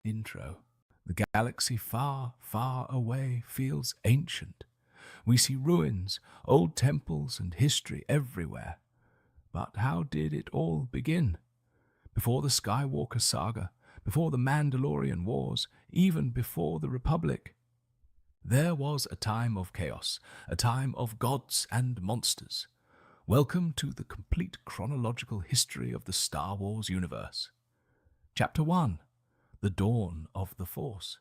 Intro. The galaxy far, far away feels ancient. We see ruins, old temples, and history everywhere. But how did it all begin? Before the Skywalker saga, before the Mandalorian Wars, even before the Republic. There was a time of chaos, a time of gods and monsters. Welcome to the complete chronological history of the Star Wars universe. Chapter 1. The Dawn of the Force.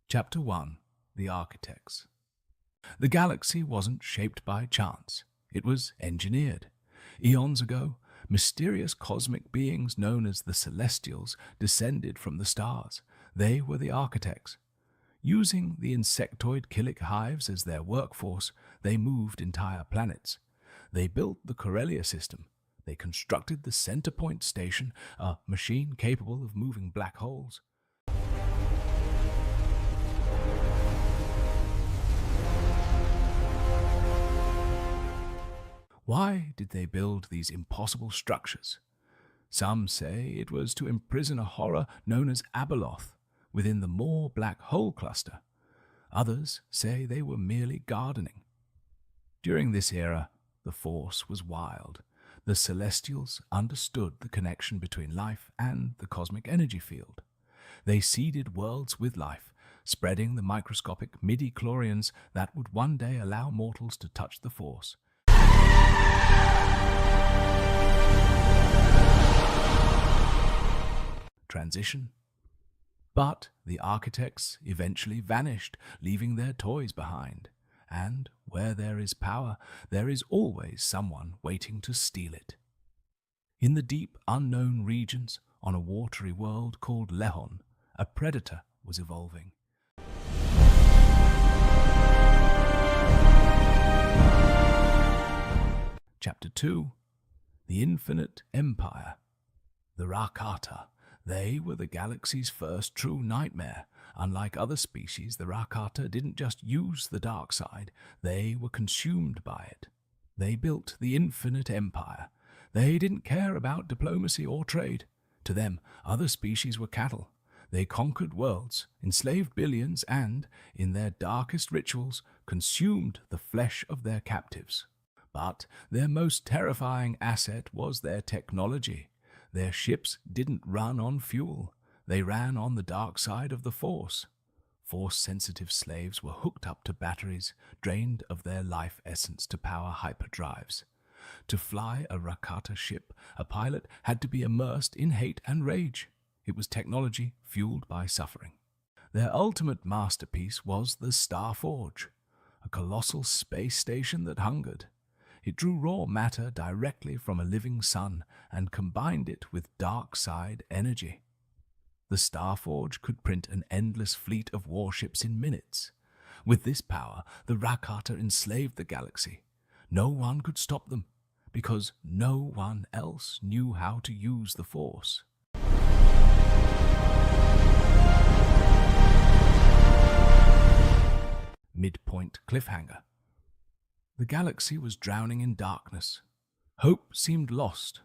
Chapter 1. The Architects. The galaxy wasn't shaped by chance. It was engineered. Eons ago, mysterious cosmic beings known as the Celestials descended from the stars. They were the architects. Using the insectoid Killik hives as their workforce, they moved entire planets. They built the Corellia system. They constructed the Center Point Station, a machine capable of moving black holes. Why did they build these impossible structures? Some say it was to imprison a horror known as Abeloth within the Maw black hole cluster. Others say they were merely gardening. During this era, the Force was wild. The Celestials understood the connection between life and the cosmic energy field. They seeded worlds with life, spreading the microscopic midi-chlorians that would one day allow mortals to touch the Force. Transition. But the architects eventually vanished, leaving their toys behind. And where there is power, there is always someone waiting to steal it. In the deep, unknown regions, on a watery world called Lehon, a predator was evolving. Chapter 2. The Infinite Empire. The Rakata. They were the galaxy's first true nightmare. Unlike other species, the Rakata didn't just use the dark side, they were consumed by it. They built the Infinite Empire. They didn't care about diplomacy or trade. To them, other species were cattle. They conquered worlds, enslaved billions, and, in their darkest rituals, consumed the flesh of their captives. But their most terrifying asset was their technology. Their ships didn't run on fuel. They ran on the dark side of the Force. Force-sensitive slaves were hooked up to batteries, drained of their life essence to power hyperdrives. To fly a Rakata ship, a pilot had to be immersed in hate and rage. It was technology fueled by suffering. Their ultimate masterpiece was the Star Forge, a colossal space station that hungered. It drew raw matter directly from a living sun and combined it with dark side energy. The Starforge could print an endless fleet of warships in minutes. With this power, the Rakata enslaved the galaxy. No one could stop them, because no one else knew how to use the Force. Midpoint cliffhanger. The galaxy was drowning in darkness. Hope seemed lost.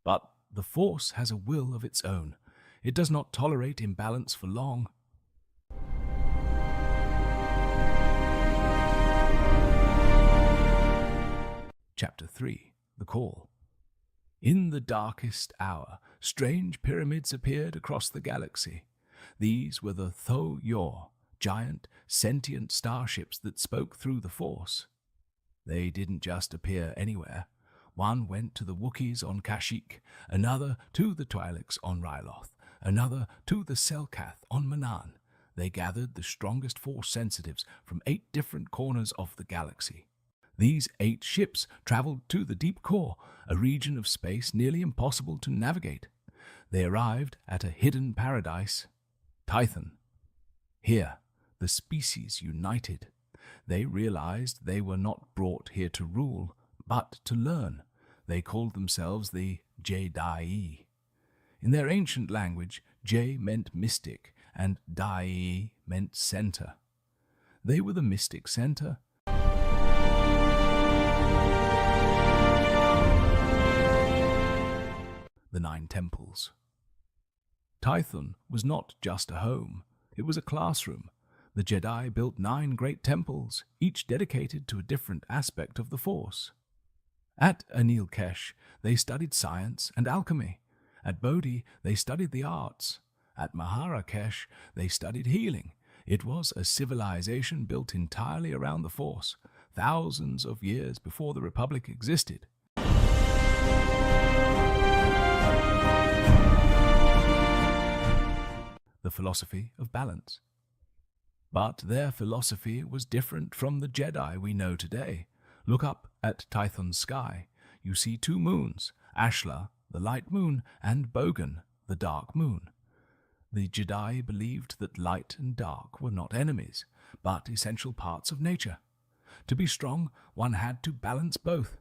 But the Force has a will of its own. It does not tolerate imbalance for long. Chapter 3. The Call. In the darkest hour, strange pyramids appeared across the galaxy. These were the Tho-Yor, giant, sentient starships that spoke through the Force. They didn't just appear anywhere. One went to the Wookiees on Kashyyyk, another to the Twi'leks on Ryloth, another to the Selkath on Manaan. They gathered the strongest Force sensitives from 8 different corners of the galaxy. These 8 ships traveled to the deep core, a region of space nearly impossible to navigate. They arrived at a hidden paradise, Tython. Here, the species united. They realized they were not brought here to rule, but to learn. They called themselves the Jedi. In their ancient language, J meant mystic, and Dai meant center. They were the mystic center. the 9 temples. Tython was not just a home, it was a classroom. The Jedi built 9 great temples, each dedicated to a different aspect of the Force. At Anil Kesh, they studied science and alchemy. At Bodhi, they studied the arts. At MarkaRagnos, they studied healing. It was a civilization built entirely around the Force, thousands of years before the Republic existed. The philosophy of balance. But their philosophy was different from the Jedi we know today. Look up at Tython's sky. You see 2 moons, Ashla, the light moon, and Bogan, the dark moon. The Jedi believed that light and dark were not enemies, but essential parts of nature. To be strong, one had to balance both.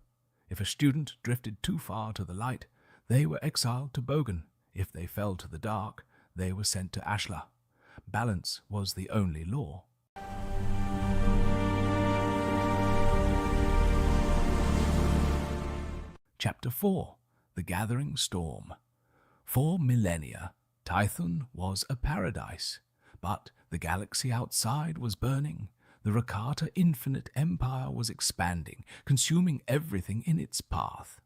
If a student drifted too far to the light, they were exiled to Bogan. If they fell to the dark, they were sent to Ashla. Balance was the only law. Chapter 4. The Gathering Storm. For millennia, Tython was a paradise, but the galaxy outside was burning. The Rakata Infinite Empire was expanding, consuming everything in its path.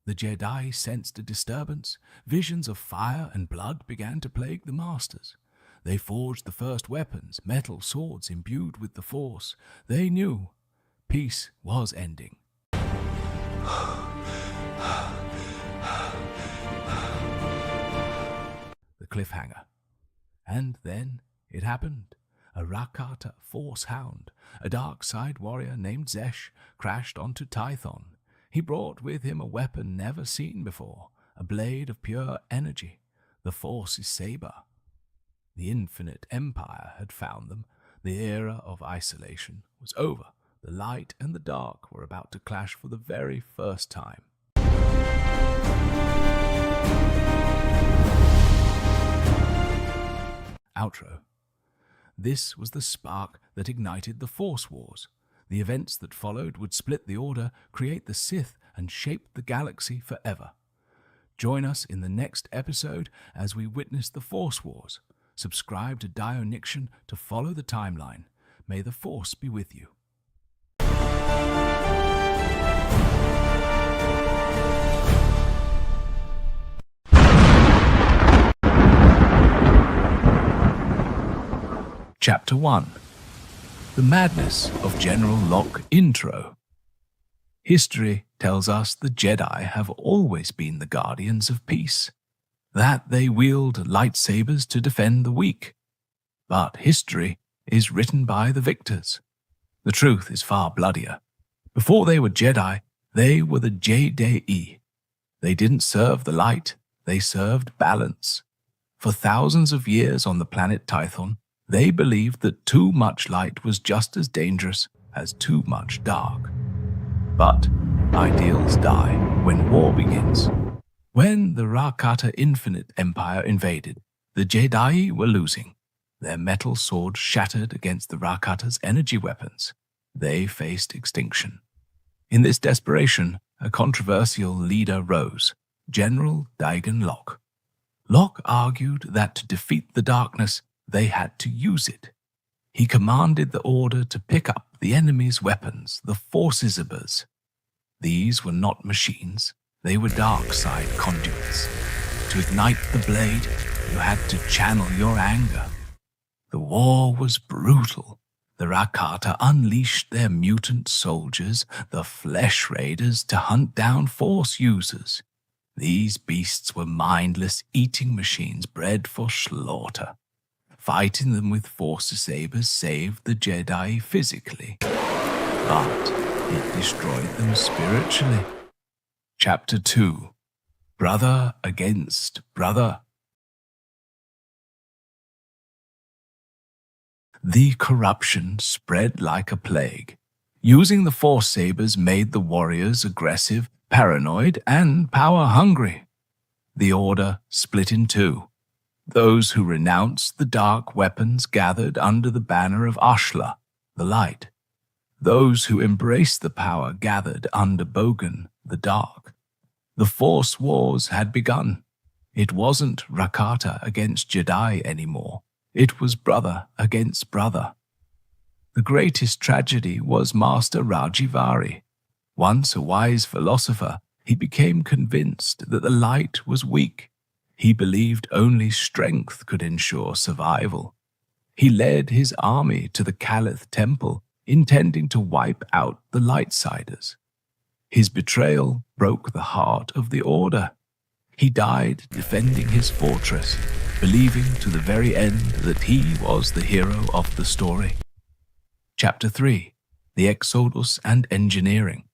The Jedi sensed a disturbance. Visions of fire and blood began to plague the Masters. They forged the first weapons, metal swords imbued with the Force. They knew peace was ending. The cliffhanger. And then it happened. A Rakata Force Hound, a dark side warrior named Zesh, crashed onto Tython. He brought with him a weapon never seen before, a blade of pure energy, the Force's saber. The Infinite Empire had found them. The era of isolation was over. The light and the dark were about to clash for the very first time. Outro. This was the spark that ignited the Force Wars. The events that followed would split the Order, create the Sith, and shape the galaxy forever. Join us in the next episode as we witness the Force Wars. Subscribe to DioNyxion to follow the timeline. May the Force be with you. Chapter 1. The Madness of General Locke Intro. History tells us the Jedi have always been the guardians of peace, that they wield lightsabers to defend the weak. But history is written by the victors. The truth is far bloodier. Before they were Jedi, they were the Jedi. They didn't serve the light, they served balance. For thousands of years on the planet Tython, they believed that too much light was just as dangerous as too much dark. But ideals die when war begins. When the Rakata Infinite Empire invaded, the Jedi were losing. Their metal swords shattered against the Rakata's energy weapons. They faced extinction. In this desperation, a controversial leader rose, General Daigon Locke. Locke argued that to defeat the darkness, they had to use it. He commanded the Order to pick up the enemy's weapons, the Forcizabers. These were not machines, they were dark side conduits. To ignite the blade, you had to channel your anger. The war was brutal. The Rakata unleashed their mutant soldiers, the Flesh Raiders, to hunt down Force users. These beasts were mindless eating machines bred for slaughter. Fighting them with Force sabers saved the Jedi physically, but it destroyed them spiritually. Chapter 2. Brother Against Brother. The corruption spread like a plague. Using the Force sabers made the warriors aggressive, paranoid, and power-hungry. The Order split in two. Those who renounced the dark weapons gathered under the banner of Ashla, the light. Those who embraced the power gathered under Bogan, the dark. The Force Wars had begun. It wasn't Rakata against Jedi anymore. It was brother against brother. The greatest tragedy was Master Rajivari. Once a wise philosopher, he became convinced that the light was weak. He believed only strength could ensure survival. He led his army to the Kalith Temple, intending to wipe out the Lightsiders. His betrayal broke the heart of the Order. He died defending his fortress, believing to the very end that he was the hero of the story. Chapter 3. The Exodus and Engineering.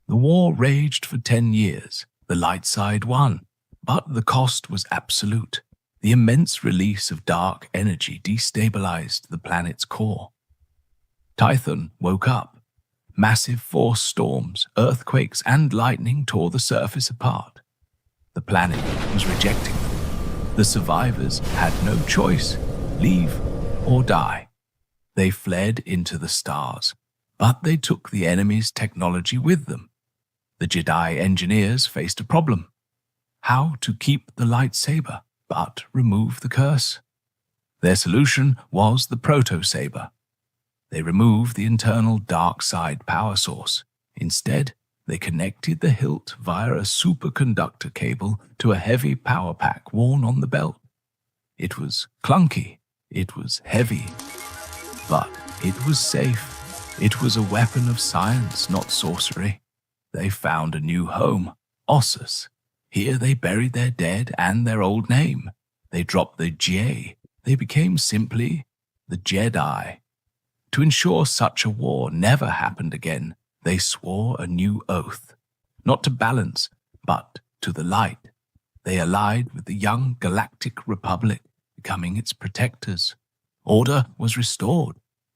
The war raged for 10 years. The light side won, but the cost was absolute. The immense release of dark energy destabilized the planet's core. Tython woke up. Massive force storms, earthquakes, and lightning tore the surface apart. The planet was rejecting them. The survivors had no choice, leave or die. They fled into the stars, but they took the enemy's technology with them. The Jedi engineers faced a problem: how to keep the lightsaber but remove the curse. Their solution was the proto-saber. They removed the internal dark side power source. Instead, they connected the hilt via a superconductor cable to a heavy power pack worn on the belt. It was clunky, it was heavy, but it was safe. It was a weapon of science, not sorcery. They found a new home, Ossus. Here they buried their dead and their old name. They dropped the J. They became simply the Jedi. To ensure such a war never happened again, they swore a new oath, not to balance, but to the light. They allied with the young Galactic Republic, becoming its protectors. Order was restored,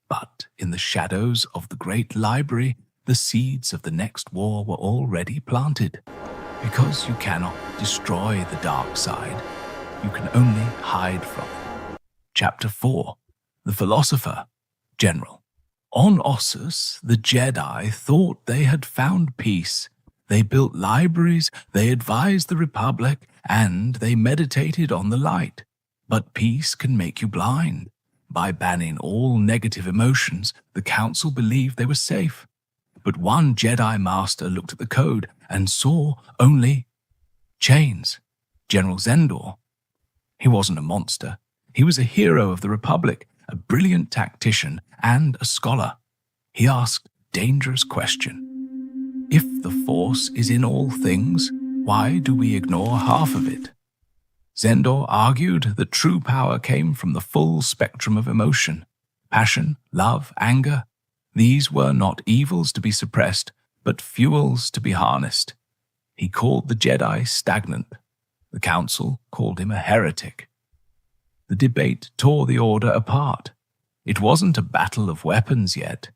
but in the shadows of the Great Library, the seeds of the next war were already planted. Because you cannot destroy the dark side, you can only hide from it. Chapter 4. The Philosopher. General. On Ossus, the Jedi thought they had found peace. They built libraries, they advised the Republic, and they meditated on the light. But peace can make you blind. By banning all negative emotions, the Council believed they were safe. But one Jedi Master looked at the code and saw only chains. General Zendor. He wasn't a monster. He was a hero of the Republic, a brilliant tactician and a scholar. He asked a dangerous question. If the Force is in all things, why do we ignore half of it? Zendor argued that true power came from the full spectrum of emotion. Passion, love, anger. These were not evils to be suppressed, but fuels to be harnessed. He called the Jedi stagnant. The Council called him a heretic. The debate tore the Order apart. It wasn't a battle of weapons yet.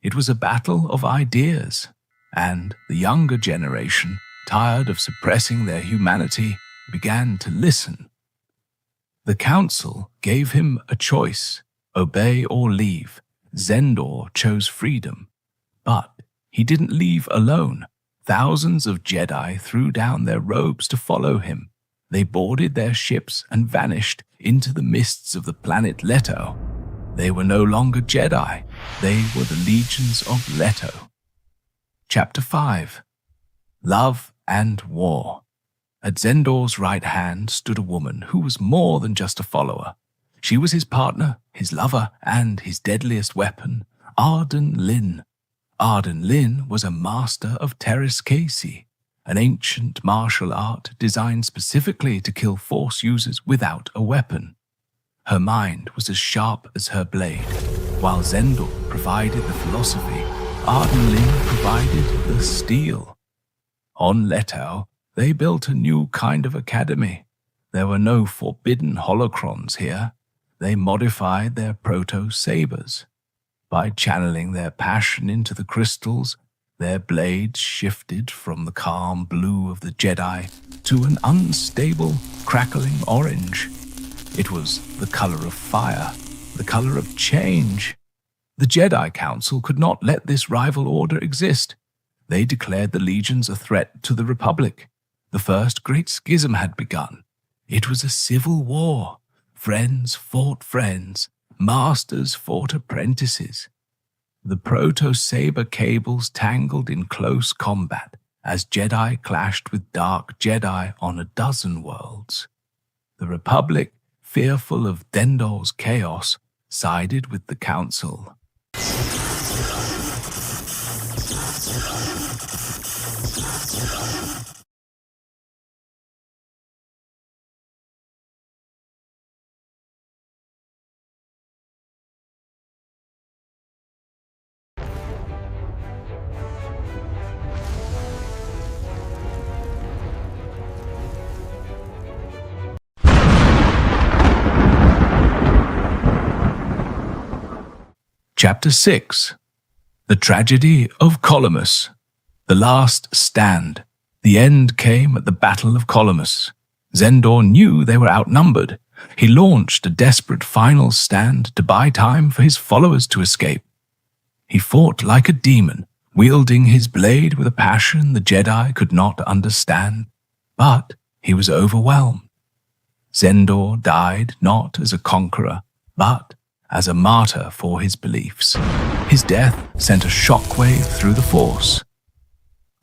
It was a battle of ideas. And the younger generation, tired of suppressing their humanity, began to listen. The Council gave him a choice: obey or leave. Zendor chose freedom. But he didn't leave alone. Thousands of Jedi threw down their robes to follow him. They boarded their ships and vanished into the mists of the planet Leto. They were no longer Jedi. They were the legions of Leto. Chapter 5. Love and War. At Zendor's right hand stood a woman who was more than just a follower. She was his partner, his lover, and his deadliest weapon, Arden Lyn. Arden Lyn was a master of Teres Kasi, an ancient martial art designed specifically to kill Force users without a weapon. Her mind was as sharp as her blade. While Zendor provided the philosophy, Arden Lyn provided the steel. On Leto, they built a new kind of academy. There were no forbidden holocrons here. They modified their proto-sabers. By channeling their passion into the crystals, their blades shifted from the calm blue of the Jedi to an unstable, crackling orange. It was the color of fire, the color of change. The Jedi Council could not let this rival order exist. They declared the legions a threat to the Republic. The first great schism had begun. It was a civil war. Friends fought friends. Masters fought apprentices. The proto-saber cables tangled in close combat as Jedi clashed with dark Jedi on a dozen worlds. The Republic, fearful of Dendor's chaos, sided with the Council. Chapter 6. The Tragedy of Colomus. The Last Stand. The end came at the Battle of Colomus. Zendor knew they were outnumbered. He launched a desperate final stand to buy time for his followers to escape. He fought like a demon, wielding his blade with a passion the Jedi could not understand. But he was overwhelmed. Zendor died not as a conqueror, but as a martyr for his beliefs. His death sent a shockwave through the Force.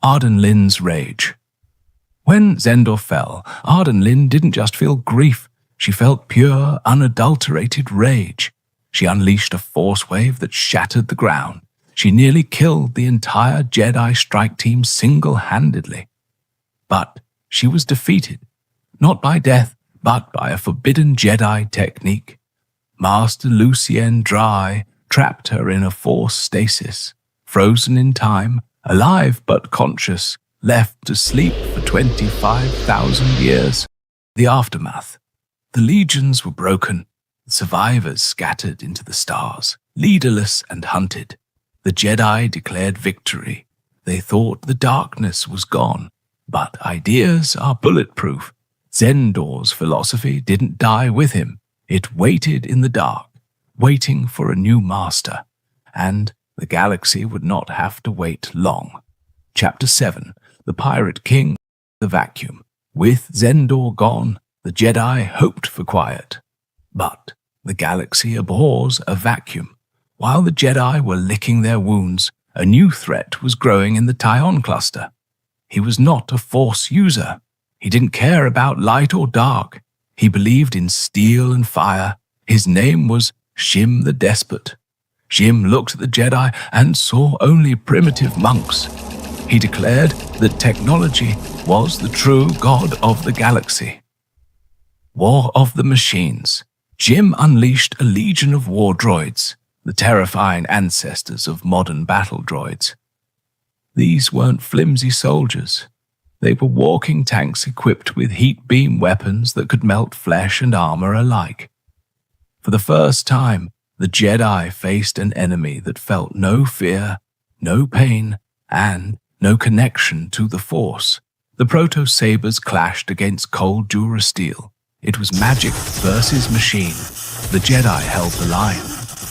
Arden Lynn's rage. When Zendor fell, Arden Lynn didn't just feel grief, she felt pure, unadulterated rage. She unleashed a force wave that shattered the ground. She nearly killed the entire Jedi strike team single-handedly. But she was defeated, not by death, but by a forbidden Jedi technique. Master Lucien Dry trapped her in a force stasis, frozen in time, alive but conscious, left to sleep for 25,000 years. The aftermath. The legions were broken, the survivors scattered into the stars, leaderless and hunted. The Jedi declared victory. They thought the darkness was gone, but ideas are bulletproof. Zendor's philosophy didn't die with him. It waited in the dark, waiting for a new master, and the galaxy would not have to wait long. Chapter 7. The Pirate King, the Vacuum. With Zendor gone, the Jedi hoped for quiet. But the galaxy abhors a vacuum. While the Jedi were licking their wounds, a new threat was growing in the Tion cluster. He was not a Force user. He didn't care about light or dark. He believed in steel and fire. His name was Shim the Despot. Shim looked at the Jedi and saw only primitive monks. He declared that technology was the true god of the galaxy. War of the Machines. Jim unleashed a legion of war droids, the terrifying ancestors of modern battle droids. These weren't flimsy soldiers. They were walking tanks equipped with heat beam weapons that could melt flesh and armor alike. For the first time, the Jedi faced an enemy that felt no fear, no pain, and no connection to the Force. The proto-sabers clashed against cold durasteel. It was magic versus machine. The Jedi held the line,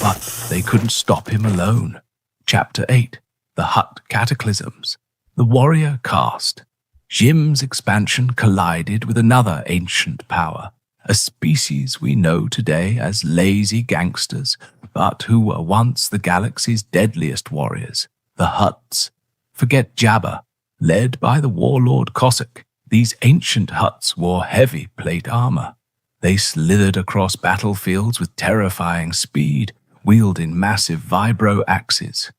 but they couldn't stop him alone. Chapter 8. The Hutt Cataclysms. The Warrior Caste. Jim's expansion collided with another ancient power, a species we know today as lazy gangsters, but who were once the galaxy's deadliest warriors, the Hutts. Forget Jabba. Led by the warlord Cossack, these ancient Hutts wore heavy plate armor. They slithered across battlefields with terrifying speed, wielding massive vibro axes.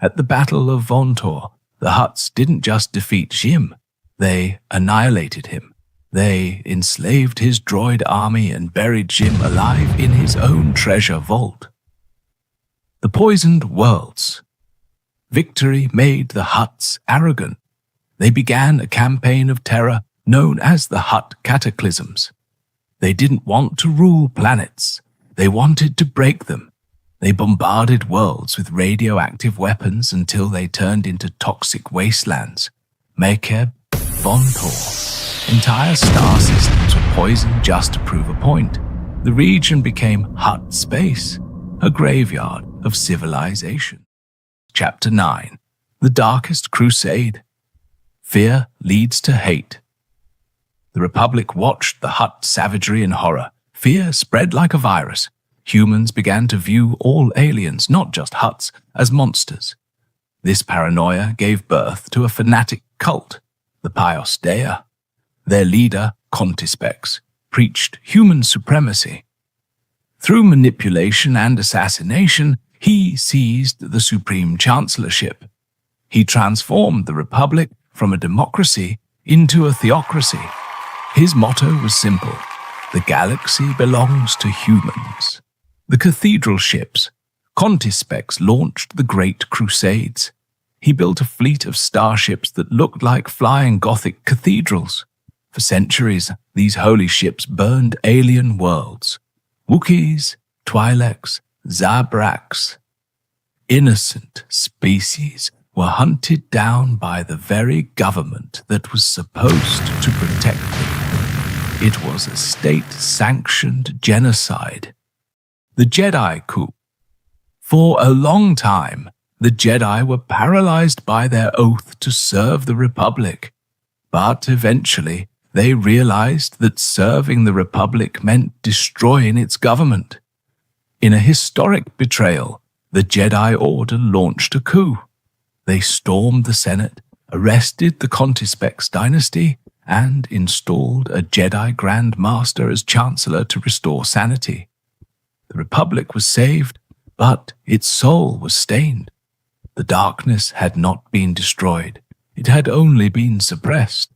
At the Battle of Vontor, the Hutts didn't just defeat Jim, they annihilated him. They enslaved his droid army and buried Jim alive in his own treasure vault. The Poisoned Worlds. Victory made the Hutts arrogant. They began a campaign of terror known as the Hutt Cataclysms. They didn't want to rule planets. They wanted to break them. They bombarded worlds with radioactive weapons until they turned into toxic wastelands. Mekeb, Vontor. Entire star systems were poisoned just to prove a point. The region became Hutt space, a graveyard of civilization. Chapter 9. The Darkest Crusade. Fear leads to hate. The Republic watched the Hutt savagery in horror. Fear spread like a virus. Humans began to view all aliens, not just Hutts, as monsters. This paranoia gave birth to a fanatic cult, the Pios Dea. Their leader, Contispex, preached human supremacy. Through manipulation and assassination, he seized the supreme chancellorship. He transformed the Republic from a democracy into a theocracy. His motto was simple: the galaxy belongs to humans. The cathedral ships. Contispex launched the Great Crusades. He built a fleet of starships that looked like flying Gothic cathedrals. For centuries, these holy ships burned alien worlds. Wookiees, Twi'leks, Zabraks. Innocent species were hunted down by the very government that was supposed to protect them. It was a state-sanctioned genocide. The Jedi coup. For a long time, the Jedi were paralyzed by their oath to serve the Republic. But eventually, they realized that serving the Republic meant destroying its government. In a historic betrayal, the Jedi Order launched a coup. They stormed the Senate, arrested the Contispex dynasty, and installed a Jedi Grand Master as Chancellor to restore sanity. The Republic was saved, but its soul was stained. The darkness had not been destroyed. It had only been suppressed.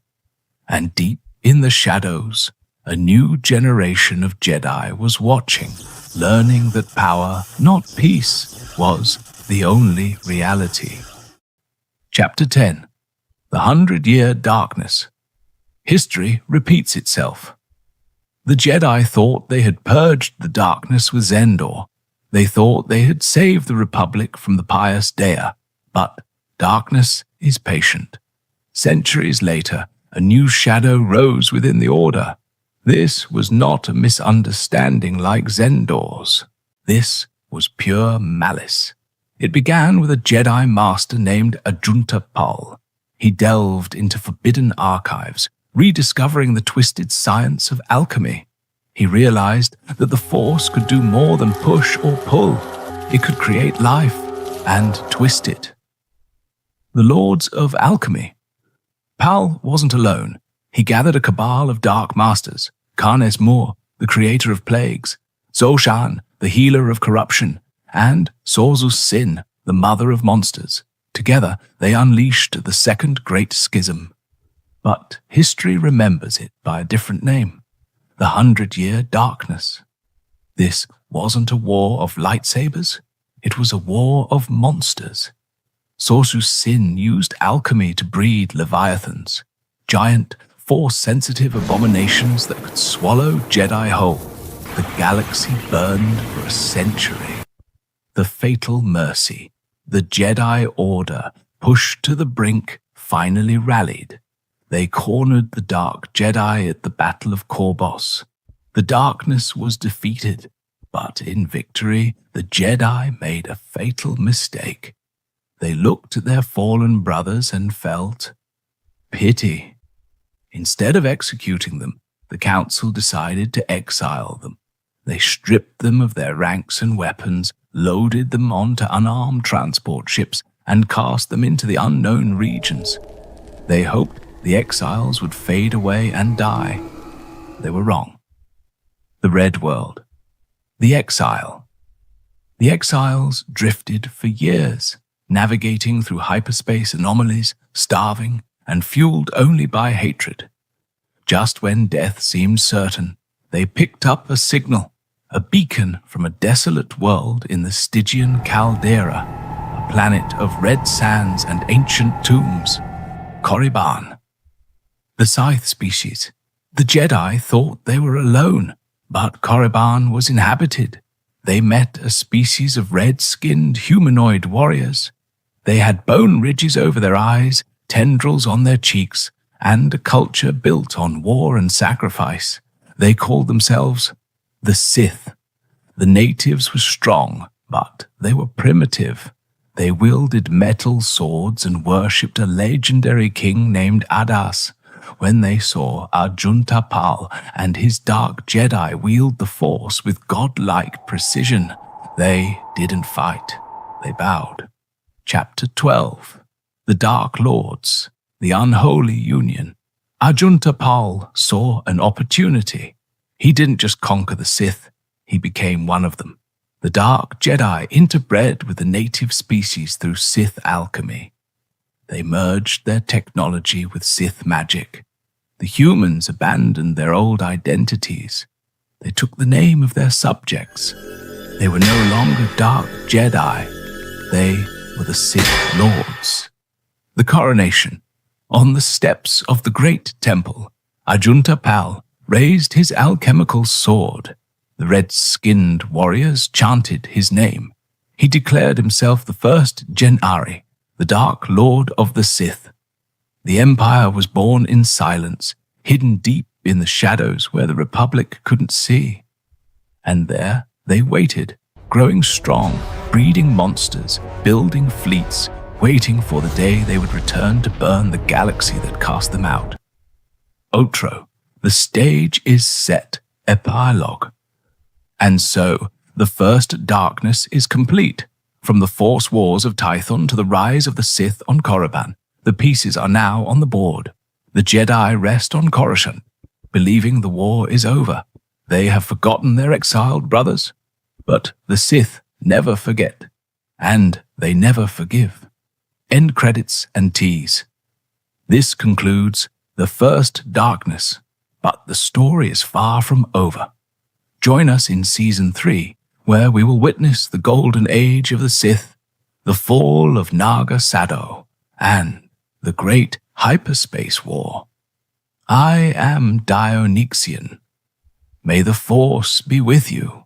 And deep in the shadows, a new generation of Jedi was watching, learning that power, not peace, was the only reality. Chapter 10. The 100-Year Darkness. History repeats itself. The Jedi thought they had purged the darkness with Zendor. They thought they had saved the Republic from the Pios Dea. But darkness is patient. Centuries later, a new shadow rose within the Order. This was not a misunderstanding like Zendor's. This was pure malice. It began with a Jedi Master named Ajunta Pal. He delved into forbidden archives, rediscovering the twisted science of alchemy. He realized that the Force could do more than push or pull. It could create life and twist it. The Lords of Alchemy. Pal wasn't alone. He gathered a cabal of dark masters: Karnes Moor, the creator of plagues; Zoshan, the healer of corruption; and Sorzus Sin, the mother of monsters. Together, they unleashed the Second Great Schism. But history remembers it by a different name: the 100-Year Darkness. This wasn't a war of lightsabers. It was a war of monsters. Sorzus Sin used alchemy to breed leviathans, giant, force-sensitive abominations that could swallow Jedi whole. The galaxy burned for a century. The fatal mercy, the Jedi Order, pushed to the brink, finally rallied. They cornered the Dark Jedi at the Battle of Korbos. The darkness was defeated, but in victory, the Jedi made a fatal mistake. They looked at their fallen brothers and felt pity. Instead of executing them, the Council decided to exile them. They stripped them of their ranks and weapons, loaded them onto unarmed transport ships, and cast them into the unknown regions. They hoped the exiles would fade away and die. They were wrong. The Red World. The Exile. The exiles drifted for years, navigating through hyperspace anomalies, starving, and fueled only by hatred. Just when death seemed certain, they picked up a signal, a beacon from a desolate world in the Stygian Caldera, a planet of red sands and ancient tombs. Korriban. The Scythe species. The Jedi thought they were alone, but Korriban was inhabited. They met a species of red-skinned humanoid warriors. They had bone ridges over their eyes, tendrils on their cheeks, and a culture built on war and sacrifice. They called themselves the Sith. The natives were strong, but they were primitive. They wielded metal swords and worshipped a legendary king named Adas, when they saw Ajunta Pal and his dark Jedi wield the Force with godlike precision. They didn't fight. They bowed. Chapter 12. The Dark Lords, the Unholy Union. Ajunta Pal saw an opportunity. He didn't just conquer the Sith, he became one of them. The Dark Jedi interbred with the native species through Sith alchemy. They merged their technology with Sith magic. The humans abandoned their old identities. They took the name of their subjects. They were no longer Dark Jedi. They were the Sith Lords. The coronation. On the steps of the Great Temple, Ajunta Pal raised his alchemical sword. The red-skinned warriors chanted his name. He declared himself the first Gen'ari, the Dark Lord of the Sith. The Empire was born in silence, hidden deep in the shadows where the Republic couldn't see. And there they waited, growing strong, breeding monsters, building fleets, waiting for the day they would return to burn the galaxy that cast them out. Outro. The stage is set. Epilogue. And so, the first darkness is complete. From the Force Wars of Tython to the rise of the Sith on Korriban, the pieces are now on the board. The Jedi rest on Coruscant, believing the war is over. They have forgotten their exiled brothers. But the Sith never forget, and they never forgive. End credits and tease. This concludes the first darkness, but the story is far from over. Join us in Season 3, where we will witness the golden age of the Sith, the fall of Naga Sado, and the great hyperspace war. I am DioNyxion. May the Force be with you.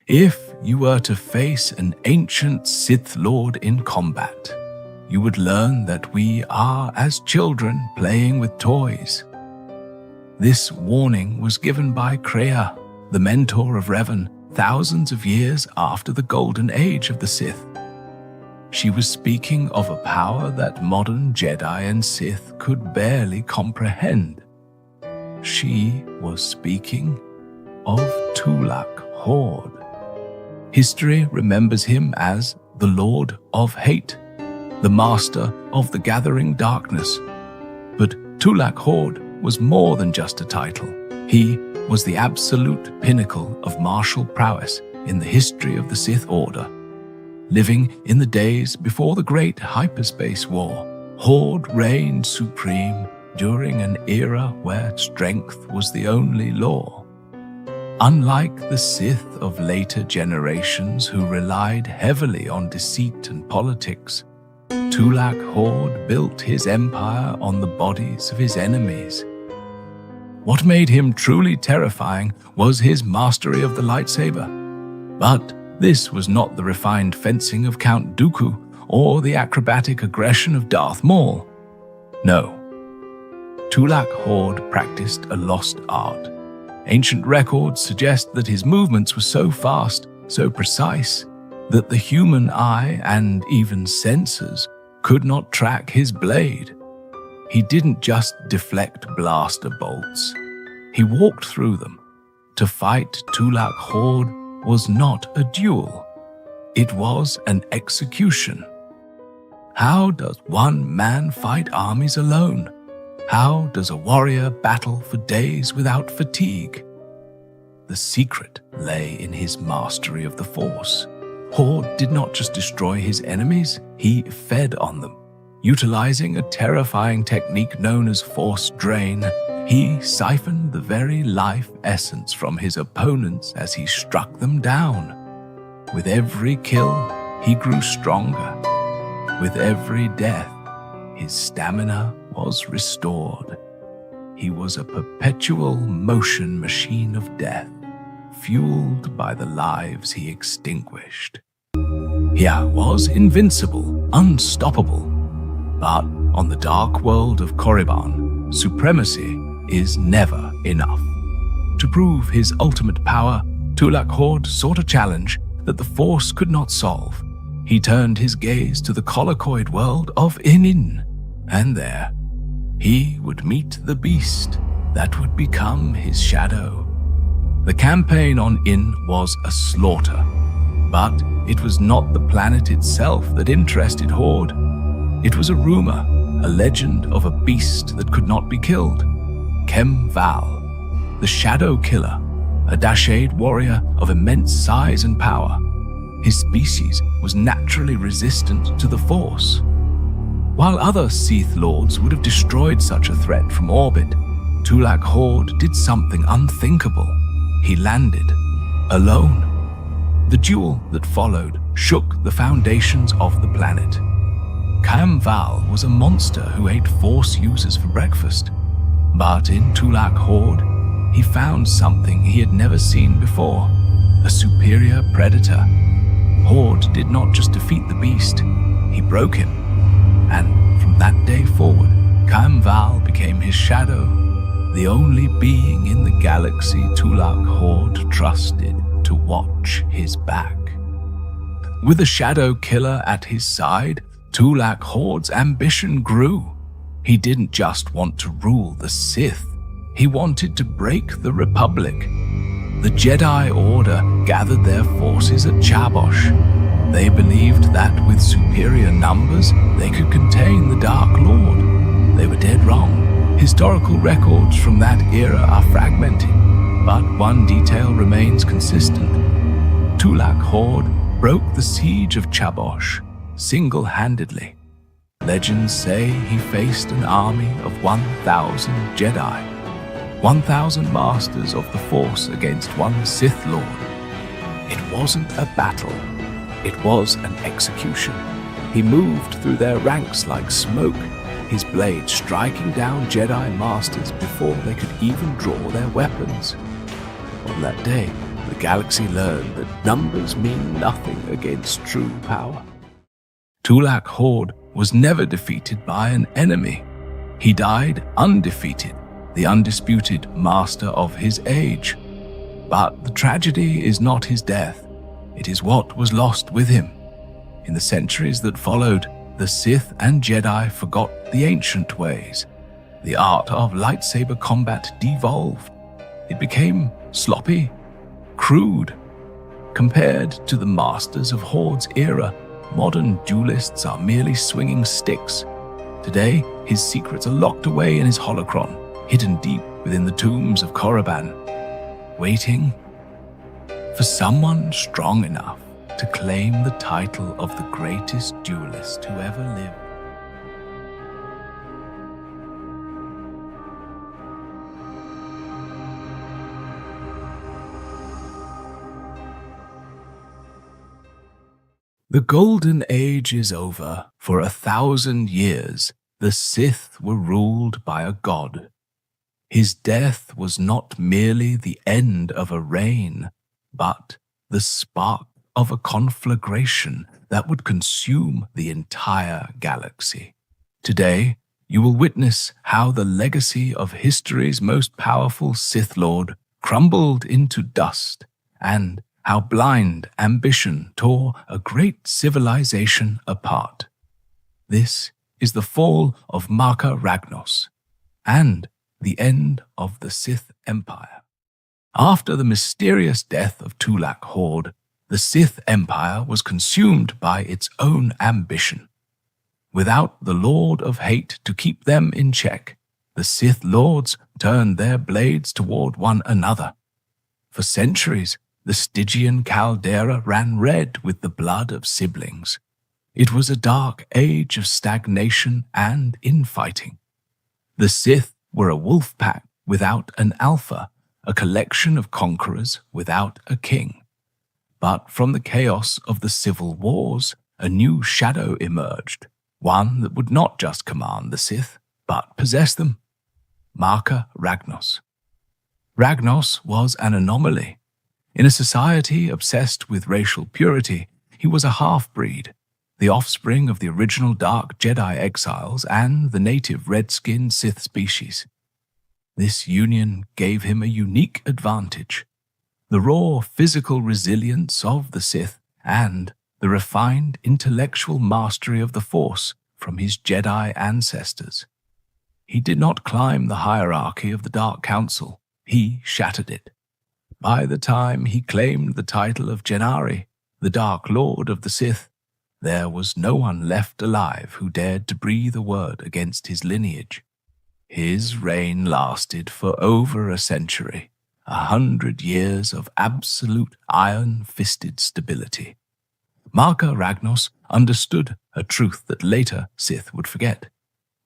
If you were to face an ancient Sith Lord in combat, you would learn that we are as children playing with toys. This warning was given by Kreia, the mentor of Revan, thousands of years after the golden age of the Sith. She was speaking of a power that modern Jedi and Sith could barely comprehend. She was speaking of Tulak Hord. History remembers him as the Lord of Hate, the master of the gathering darkness. But Tulak Hord was more than just a title. He was the absolute pinnacle of martial prowess in the history of the Sith Order. Living in the days before the Great Hyperspace War, Hord reigned supreme during an era where strength was the only law. Unlike the Sith of later generations who relied heavily on deceit and politics, Tulak Hord built his empire on the bodies of his enemies. What made him truly terrifying was his mastery of the lightsaber. But this was not the refined fencing of Count Dooku or the acrobatic aggression of Darth Maul. No. Tulak Hord practiced a lost art. Ancient records suggest that his movements were so fast, so precise, that the human eye and even senses could not track his blade. He didn't just deflect blaster bolts. He walked through them. To fight Tulak Hord was not a duel. It was an execution. How does one man fight armies alone? How does a warrior battle for days without fatigue? The secret lay in his mastery of the Force. Hord did not just destroy his enemies, he fed on them. Utilizing a terrifying technique known as Force Drain, he siphoned the very life essence from his opponents as he struck them down. With every kill, he grew stronger. With every death, his stamina was restored. He was a perpetual motion machine of death, fueled by the lives he extinguished. He was invincible, unstoppable. But on the dark world of Korriban, supremacy is never enough. To prove his ultimate power, Tulak Hord sought a challenge that the Force could not solve, he turned his gaze to the colloquoid world of Inin, and there he would meet the beast that would become his shadow. The campaign on In was a slaughter, but it was not the planet itself that interested Horde. It was a rumor, a legend of a beast that could not be killed. Kem Val, the Shadow Killer, a Dashade warrior of immense size and power. His species was naturally resistant to the Force. While other Sith Lords would have destroyed such a threat from orbit, Tulak Horde did something unthinkable. He landed, alone. The duel that followed shook the foundations of the planet. Kem Val was a monster who ate Force users for breakfast. But in Tulak Horde, he found something he had never seen before, a superior predator. Horde did not just defeat the beast, he broke him. And from that day forward, Kem Val became his shadow, the only being in the galaxy Tulak Horde trusted to watch his back. With a shadow killer at his side, Tulak Horde's ambition grew. He didn't just want to rule the Sith, he wanted to break the Republic. The Jedi Order gathered their forces at Chabosh. They believed that with superior numbers, they could contain the Dark Lord. They were dead wrong. Historical records from that era are fragmented, but one detail remains consistent. Tulak Horde broke the siege of Chabosh single-handedly. Legends say he faced an army of 1,000 Jedi, 1,000 masters of the Force against one Sith Lord. It wasn't a battle, it was an execution. He moved through their ranks like smoke, his blade striking down Jedi masters before they could even draw their weapons. On that day, the galaxy learned that numbers mean nothing against true power. Tulak Horde was never defeated by an enemy. He died undefeated, the undisputed master of his age. But the tragedy is not his death, it is what was lost with him. In the centuries that followed, the Sith and Jedi forgot the ancient ways. The art of lightsaber combat devolved. It became sloppy, crude. Compared to the masters of Horde's era, modern duelists are merely swinging sticks. Today, his secrets are locked away in his holocron, hidden deep within the tombs of Korriban, waiting for someone strong enough to claim the title of the greatest duelist who ever lived. The Golden Age is over. For 1,000 years, the Sith were ruled by a god. His death was not merely the end of a reign, but the spark of a conflagration that would consume the entire galaxy. Today, you will witness how the legacy of history's most powerful Sith Lord crumbled into dust, and how blind ambition tore a great civilization apart. This is the fall of MarkaRagnos, and the end of the Sith Empire. After the mysterious death of Tulak Horde, the Sith Empire was consumed by its own ambition. Without the Lord of Hate to keep them in check, the Sith Lords turned their blades toward one another. For centuries, the Stygian caldera ran red with the blood of siblings. It was a dark age of stagnation and infighting. The Sith were a wolf pack without an alpha, a collection of conquerors without a king. But from the chaos of the civil wars, a new shadow emerged, one that would not just command the Sith, but possess them. MarkaRagnos. Ragnos was an anomaly. In a society obsessed with racial purity, he was a half-breed, the offspring of the original Dark Jedi exiles and the native red-skinned Sith species. This union gave him a unique advantage. the raw physical resilience of the Sith, and the refined intellectual mastery of the Force from his Jedi ancestors. He did not climb the hierarchy of the Dark Council, he shattered it. By the time he claimed the title of Gennari, the Dark Lord of the Sith, there was no one left alive who dared to breathe a word against his lineage. His reign lasted for over a century, 100 years of absolute iron-fisted stability. MarkaRagnos understood a truth that later Sith would forget.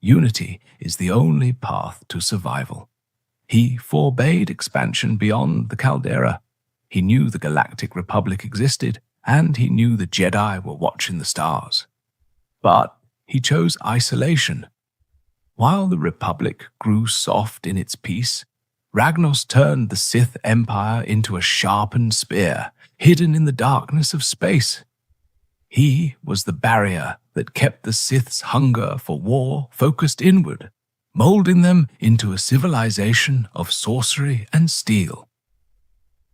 Unity is the only path to survival. He forbade expansion beyond the caldera. He knew the Galactic Republic existed, and he knew the Jedi were watching the stars. But he chose isolation. While the Republic grew soft in its peace, Ragnos turned the Sith Empire into a sharpened spear, hidden in the darkness of space. He was the barrier that kept the Sith's hunger for war focused inward, molding them into a civilization of sorcery and steel.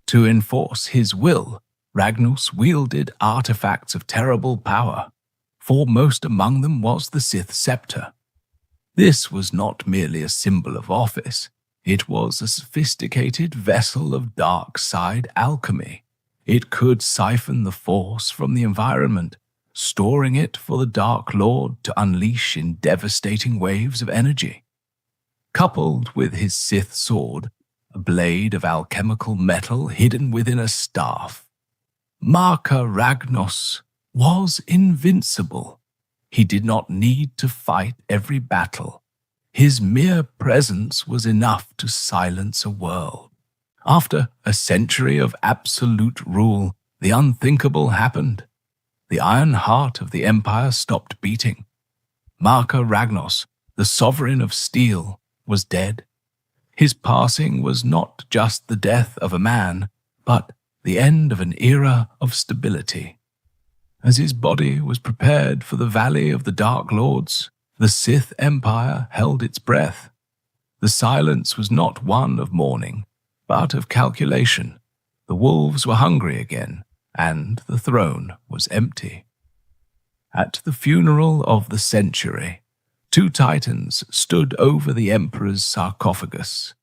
To enforce his will, Ragnos wielded artifacts of terrible power. Foremost among them was the Sith scepter. This was not merely a symbol of office. It was a sophisticated vessel of dark side alchemy. It could siphon the Force from the environment, storing it for the Dark Lord to unleash in devastating waves of energy. Coupled with his Sith sword, a blade of alchemical metal hidden within a staff, MarkaRagnos was invincible. He did not need to fight every battle. His mere presence was enough to silence a world. After a century of absolute rule, the unthinkable happened. The iron heart of the Empire stopped beating. MarkaRagnos, the sovereign of steel, was dead. His passing was not just the death of a man, but the end of an era of stability. As his body was prepared for the Valley of the Dark Lords, the Sith Empire held its breath. The silence was not one of mourning, but of calculation. The wolves were hungry again, and the throne was empty. At the funeral of the century, two titans stood over the Emperor's sarcophagus.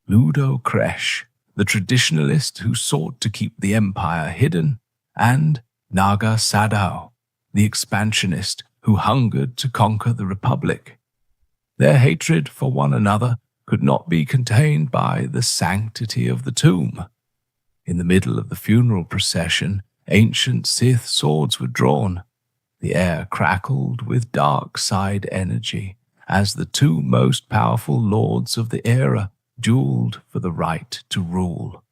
Ludo Kresh, the traditionalist who sought to keep the Empire hidden, and Naga Sadow, the expansionist who hungered to conquer the Republic. Their hatred for one another could not be contained by the sanctity of the tomb. In the middle of the funeral procession, ancient Sith swords were drawn. The air crackled with dark side energy as the two most powerful lords of the era dueled for the right to rule.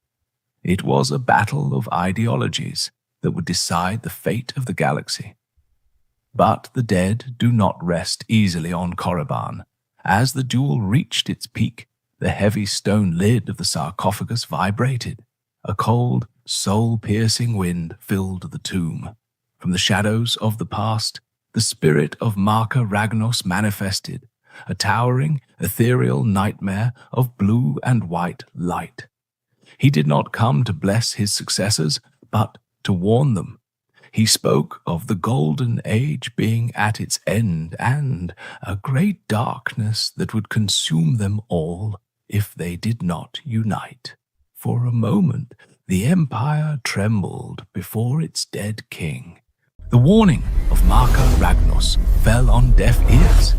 It was a battle of ideologies that would decide the fate of the galaxy. But the dead do not rest easily on Korriban. As the duel reached its peak, the heavy stone lid of the sarcophagus vibrated. A cold, soul-piercing wind filled the tomb. From the shadows of the past, the spirit of MarkaRagnos manifested, a towering, ethereal nightmare of blue and white light. He did not come to bless his successors, but to warn them. He spoke of the golden age being at its end and a great darkness that would consume them all if they did not unite. For a moment, the Empire trembled before its dead king. The warning of MarkaRagnos fell on deaf ears.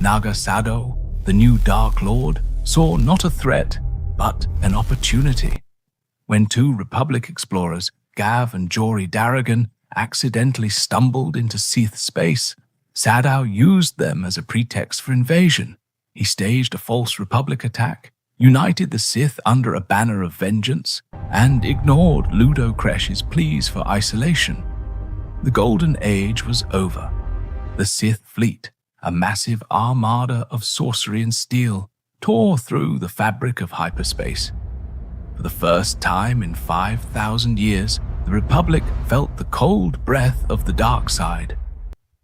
Naga Sadow, the new Dark Lord, saw not a threat, but an opportunity. When two Republic explorers, Gav and Jory Darrigan, accidentally stumbled into Sith space, Sadow used them as a pretext for invasion. He staged a false Republic attack, united the Sith under a banner of vengeance, and ignored Ludo Kresh's pleas for isolation. The Golden Age was over. The Sith fleet, a massive armada of sorcery and steel, tore through the fabric of hyperspace. For the first time in 5,000 years, the Republic felt the cold breath of the dark side.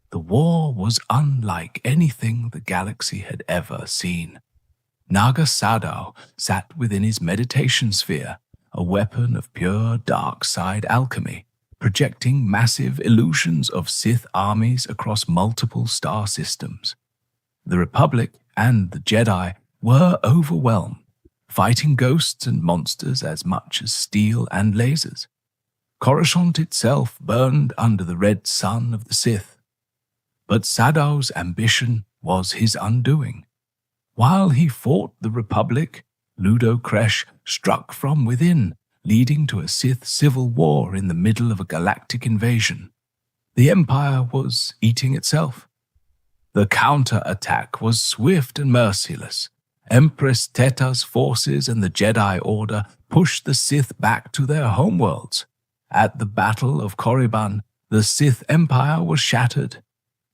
The war was unlike anything the galaxy had ever seen. Naga Sadow sat within his meditation sphere, a weapon of pure dark side alchemy, projecting massive illusions of Sith armies across multiple star systems. The Republic and the Jedi were overwhelmed, fighting ghosts and monsters as much as steel and lasers. Coruscant itself burned under the red sun of the Sith. But Sadow's ambition was his undoing. While he fought the Republic, Ludo Kresh struck from within, leading to a Sith civil war in the middle of a galactic invasion. The Empire was eating itself. The counter-attack was swift and merciless. Empress Teta's forces and the Jedi Order pushed the Sith back to their homeworlds. At the Battle of Korriban, the Sith Empire was shattered.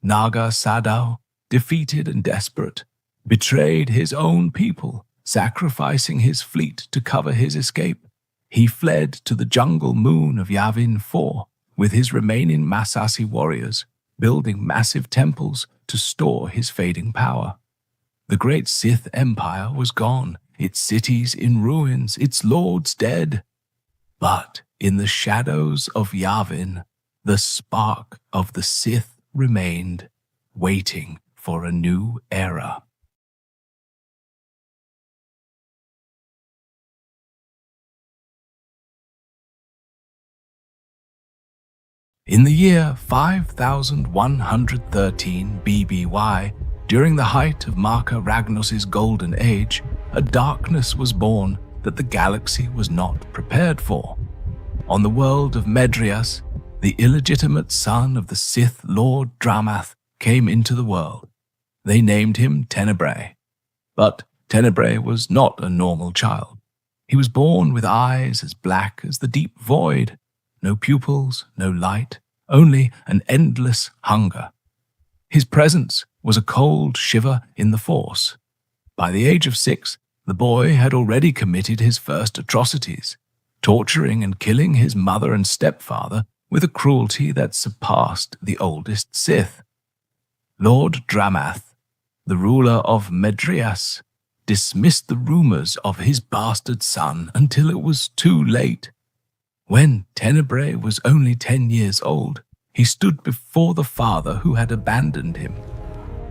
Naga Sadow, defeated and desperate, betrayed his own people, sacrificing his fleet to cover his escape. He fled to the jungle moon of Yavin 4 with his remaining Massassi warriors, building massive temples to store his fading power. The great Sith Empire was gone, its cities in ruins, its lords dead. But in the shadows of Yavin, the spark of the Sith remained, waiting for a new era. In the year 5113 BBY, during the height of MarkaRagnos' golden age, a darkness was born that the galaxy was not prepared for. On the world of Medrias, the illegitimate son of the Sith Lord Dramath came into the world. They named him Tenebrae. But Tenebrae was not a normal child. He was born with eyes as black as the deep void, no pupils, no light, only an endless hunger. His presence was a cold shiver in the Force. By the age of 6, the boy had already committed his first atrocities, torturing and killing his mother and stepfather with a cruelty that surpassed the oldest Sith. Lord Dramath, the ruler of Medrias, dismissed the rumors of his bastard son until it was too late. When Tenebrae was only 10 years old, he stood before the father who had abandoned him.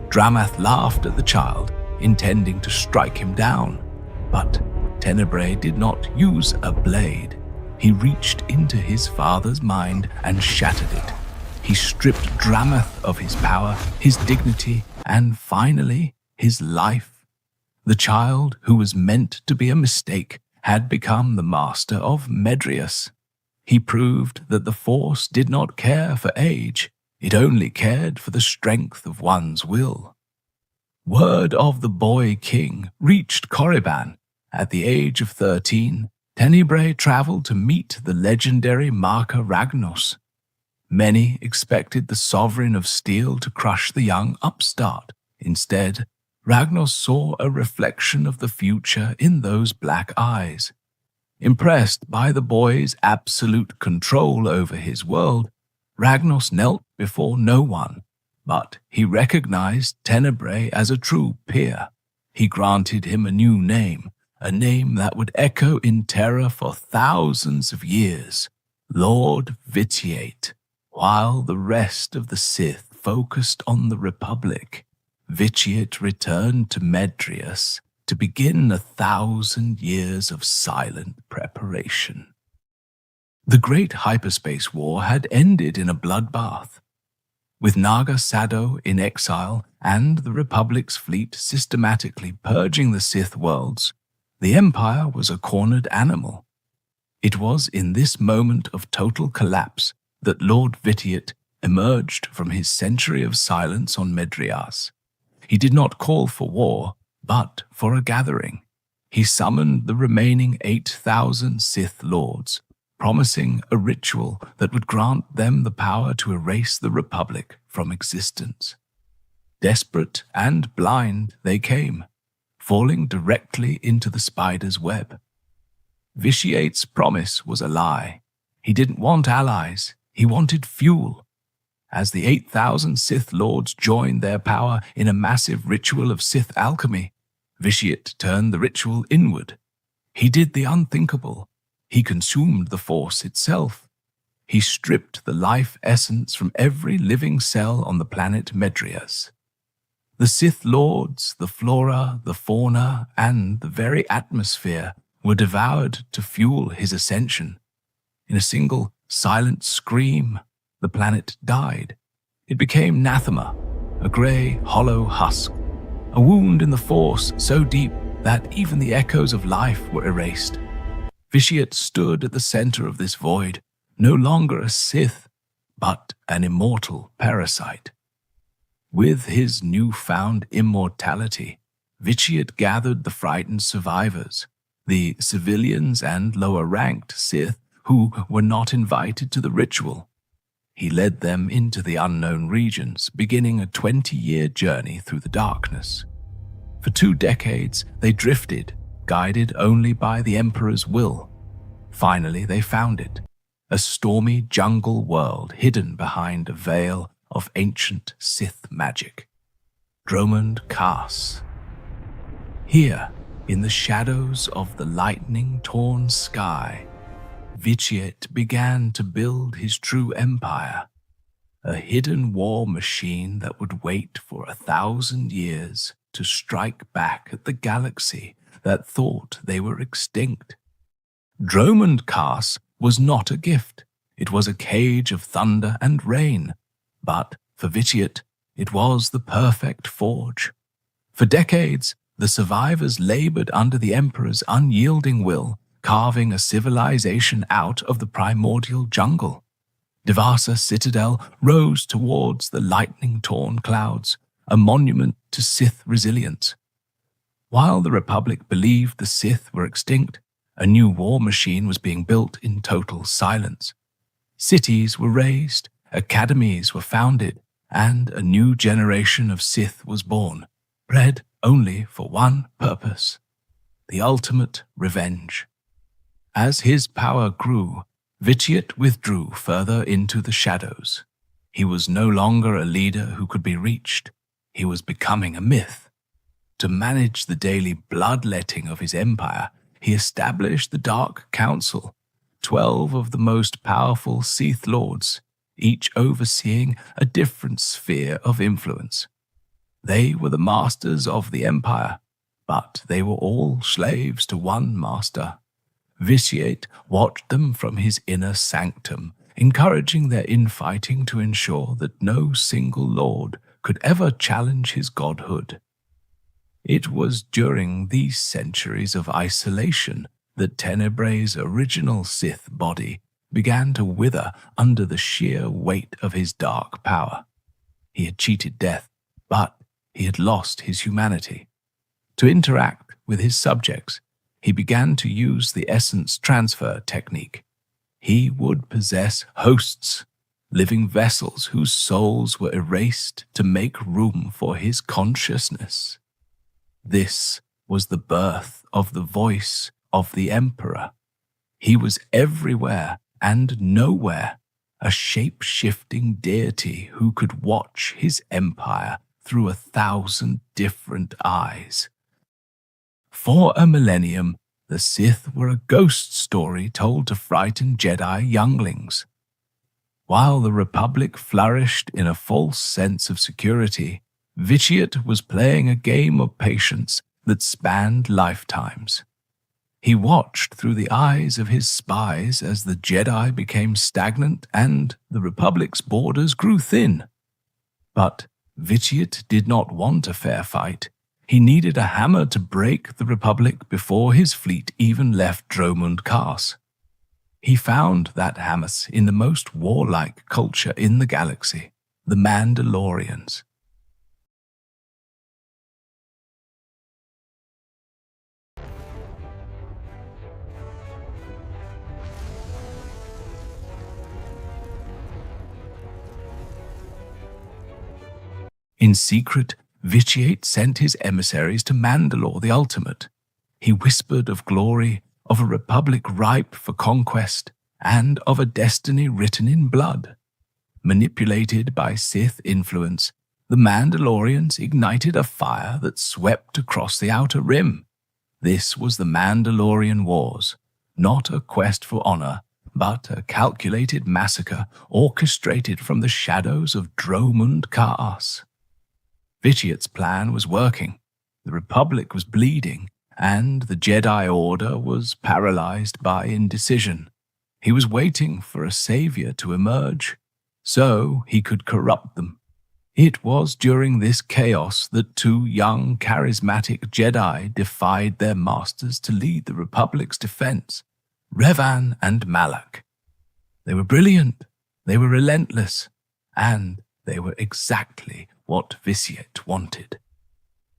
Dramath laughed at the child, intending to strike him down, but Tenebrae did not use a blade. He reached into his father's mind and shattered it. He stripped Dramath of his power, his dignity, and finally, his life. The child, who was meant to be a mistake, had become the master of Medrias. He proved that the Force did not care for age, it only cared for the strength of one's will. Word of the boy king reached Korriban. At the age of 13, Tenebrae traveled to meet the legendary MarkaRagnos. Many expected the Sovereign of Steel to crush the young upstart. Instead, Ragnos saw a reflection of the future in those black eyes. Impressed by the boy's absolute control over his world, Ragnos knelt before no one, but he recognized Tenebrae as a true peer. He granted him a new name, a name that would echo in terror for thousands of years, Lord Vitiate. While the rest of the Sith focused on the Republic, Vitiate returned to Medrias to begin 1,000 years of silent preparation. The Great Hyperspace War had ended in a bloodbath. With Naga Sadow in exile and the Republic's fleet systematically purging the Sith worlds, the Empire was a cornered animal. It was in this moment of total collapse that Lord Vitiate emerged from his century of silence on Medrias. He did not call for war, but for a gathering. He summoned the remaining 8,000 Sith Lords, promising a ritual that would grant them the power to erase the Republic from existence. Desperate and blind they came, falling directly into the spider's web. Vitiate's promise was a lie. He didn't want allies, he wanted fuel. As the 8,000 Sith Lords joined their power in a massive ritual of Sith alchemy, Vitiate turned the ritual inward. He did the unthinkable. He consumed the Force itself. He stripped the life essence from every living cell on the planet Medrias. The Sith Lords, the flora, the fauna, and the very atmosphere were devoured to fuel his ascension. In a single, silent scream, the planet died. It became Nathema, a grey, hollow husk, a wound in the Force so deep that even the echoes of life were erased. Vitiate stood at the center of this void, no longer a Sith, but an immortal parasite. With his newfound immortality, Vitiate gathered the frightened survivors, the civilians and lower-ranked Sith who were not invited to the ritual. He led them into the unknown regions, beginning a 20-year journey through the darkness. For 2 decades, they drifted, guided only by the Emperor's will. Finally, they found it, a stormy jungle world hidden behind a veil of ancient Sith magic. Dromund Kaas. Here, in the shadows of the lightning-torn sky, Vitiate began to build his true empire, a hidden war machine that would wait for 1,000 years to strike back at the galaxy that thought they were extinct. Dromund Kaas was not a gift. It was a cage of thunder and rain. But for Vitiate, it was the perfect forge. For decades, the survivors labored under the Emperor's unyielding will, carving a civilization out of the primordial jungle. Devasa Citadel rose towards the lightning-torn clouds, a monument to Sith resilience. While the Republic believed the Sith were extinct, a new war machine was being built in total silence. Cities were raised, academies were founded, and a new generation of Sith was born, bred only for one purpose: the ultimate revenge. As his power grew, Vitiate withdrew further into the shadows. He was no longer a leader who could be reached. He was becoming a myth. To manage the daily bloodletting of his empire, he established the Dark Council, 12 of the most powerful Sith Lords, each overseeing a different sphere of influence. They were the masters of the empire, but they were all slaves to one master. Vitiate watched them from his inner sanctum, encouraging their infighting to ensure that no single lord could ever challenge his godhood. It was during these centuries of isolation that Tenebrai's original Sith body began to wither under the sheer weight of his dark power. He had cheated death, but he had lost his humanity. To interact with his subjects, he began to use the essence transfer technique. He would possess hosts, living vessels whose souls were erased to make room for his consciousness. This was the birth of the voice of the Emperor. He was everywhere and nowhere, a shape-shifting deity who could watch his empire through 1,000 different eyes. For a millennium, the Sith were a ghost story told to frighten Jedi younglings. While the Republic flourished in a false sense of security, Vitiate was playing a game of patience that spanned lifetimes. He watched through the eyes of his spies as the Jedi became stagnant and the Republic's borders grew thin. But Vitiate did not want a fair fight. He needed a hammer to break the Republic before his fleet even left Dromund Kaas. He found that hammer in the most warlike culture in the galaxy, the Mandalorians. In secret, Vitiate sent his emissaries to Mandalore the Ultimate. He whispered of glory, of a republic ripe for conquest, and of a destiny written in blood. Manipulated by Sith influence, the Mandalorians ignited a fire that swept across the Outer Rim. This was the Mandalorian Wars, not a quest for honor, but a calculated massacre orchestrated from the shadows of Dromund Kaas. Vitiat's plan was working. The Republic was bleeding, and the Jedi Order was paralyzed by indecision. He was waiting for a savior to emerge, so he could corrupt them. It was during this chaos that two young, charismatic Jedi defied their masters to lead the Republic's defense, Revan and Malak. They were brilliant, they were relentless, and they were exactly what Vitiat wanted.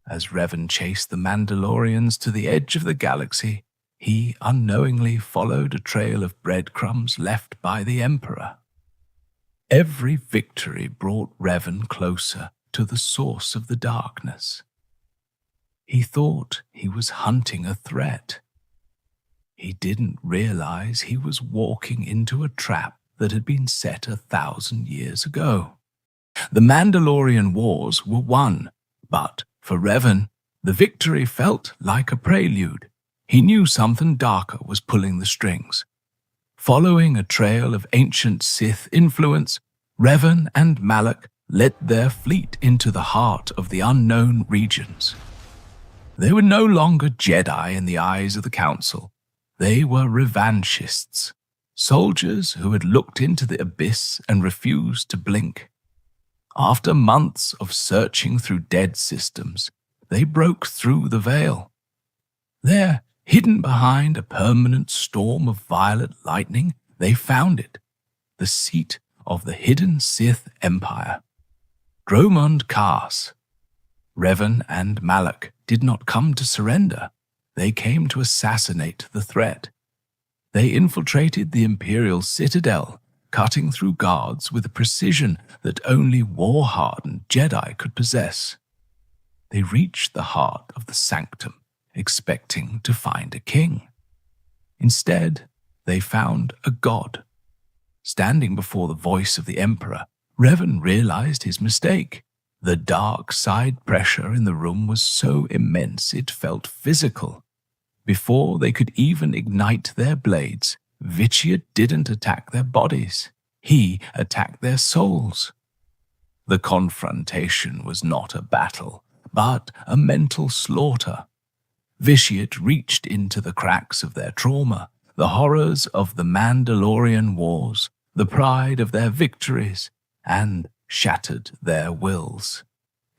As Revan chased the Mandalorians to the edge of the galaxy, he unknowingly followed a trail of breadcrumbs left by the Emperor. Every victory brought Revan closer to the source of the darkness. He thought he was hunting a threat. He didn't realize he was walking into a trap that had been set 1,000 years ago. The Mandalorian Wars were won, but for Revan, the victory felt like a prelude. He knew something darker was pulling the strings. Following a trail of ancient Sith influence, Revan and Malak led their fleet into the heart of the unknown regions. They were no longer Jedi in the eyes of the Council. They were revanchists, soldiers who had looked into the abyss and refused to blink. After months of searching through dead systems, they broke through the veil. There, hidden behind a permanent storm of violet lightning, they found it, the seat of the hidden Sith Empire, Dromund Kaas. Revan and Malak did not come to surrender. They came to assassinate the threat. They infiltrated the Imperial Citadel, cutting through guards with a precision that only war-hardened Jedi could possess. They reached the heart of the sanctum, expecting to find a king. Instead, they found a god. Standing before the voice of the Emperor, Revan realized his mistake. The dark side pressure in the room was so immense it felt physical. Before they could even ignite their blades, Vitiat didn't attack their bodies. He attacked their souls. The confrontation was not a battle, but a mental slaughter. Vitiat reached into the cracks of their trauma, the horrors of the Mandalorian Wars, the pride of their victories, and shattered their wills.